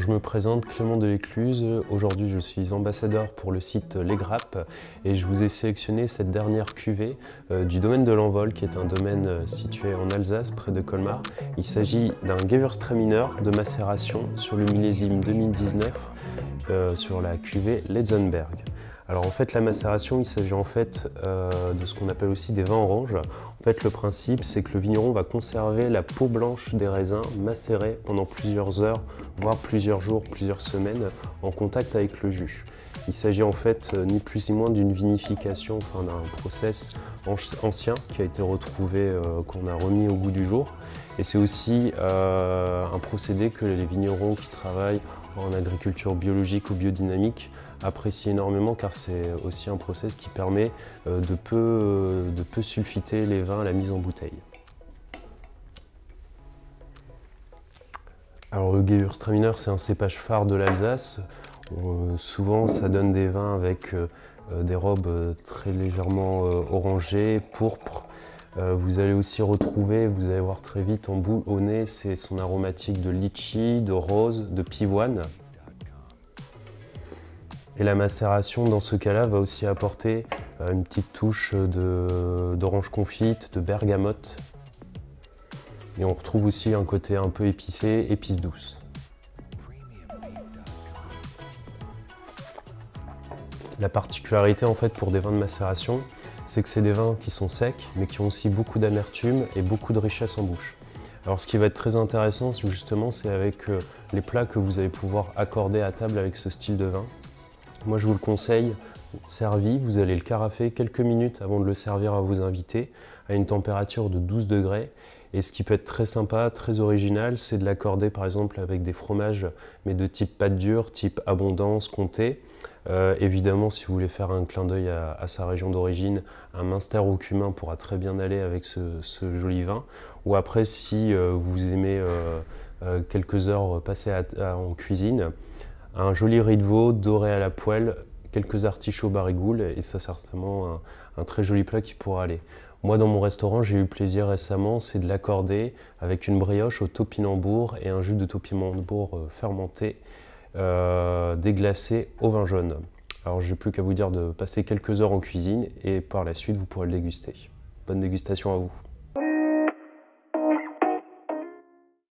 je me présente, Clément Delécluse. Aujourd'hui, je suis ambassadeur pour le site Les Grappes et je vous ai sélectionné cette dernière cuvée du domaine de l'Envol, qui est un domaine situé en Alsace, près de Colmar. Il s'agit d'un Gewürztraminer de macération sur le millésime 2019 sur la cuvée Letzenberg. Alors en fait, la macération, il s'agit en fait de ce qu'on appelle aussi des vins oranges. En fait, le principe, c'est que le vigneron va conserver la peau blanche des raisins macérés pendant plusieurs heures, voire plusieurs jours, plusieurs semaines, en contact avec le jus. Il s'agit en fait ni plus ni moins d'une vinification, enfin d'un process ancien qui a été retrouvé, qu'on a remis au goût du jour. Et c'est aussi un procédé que les vignerons qui travaillent en agriculture biologique ou biodynamique apprécient énormément, car c'est aussi un process qui permet de peu sulfiter les vins à la mise en bouteille. Alors le Gewürztraminer, c'est un cépage phare de l'Alsace. Souvent ça donne des vins avec des robes très légèrement orangées, pourpres. Vous allez aussi retrouver, vous allez voir très vite en bout au nez, c'est son aromatique de litchi, de rose, de pivoine. Et la macération dans ce cas-là va aussi apporter une petite touche d'orange confite, de bergamote. Et on retrouve aussi un côté un peu épicé, épices douces. La particularité en fait pour des vins de macération, c'est que c'est des vins qui sont secs, mais qui ont aussi beaucoup d'amertume et beaucoup de richesse en bouche. Alors ce qui va être très intéressant justement, c'est avec les plats que vous allez pouvoir accorder à table avec ce style de vin. Moi je vous le conseille, servi, vous allez le carafer quelques minutes avant de le servir à vos invités, à une température de 12 degrés. Et ce qui peut être très sympa, très original, c'est de l'accorder par exemple avec des fromages, mais de type pâte dure, type abondance, comté. Évidemment, si vous voulez faire un clin d'œil à sa région d'origine, un Münster au cumin pourra très bien aller avec ce joli vin. Ou après, si vous aimez quelques heures passées en cuisine, un joli riz de veau doré à la poêle, quelques artichauts barigoules, et ça c'est certainement un très joli plat qui pourra aller. Moi dans mon restaurant, j'ai eu plaisir récemment, c'est de l'accorder avec une brioche au topinambour et un jus de topinambour fermenté, déglacé au vin jaune. Alors j'ai plus qu'à vous dire de passer quelques heures en cuisine et par la suite vous pourrez le déguster. Bonne dégustation à vous.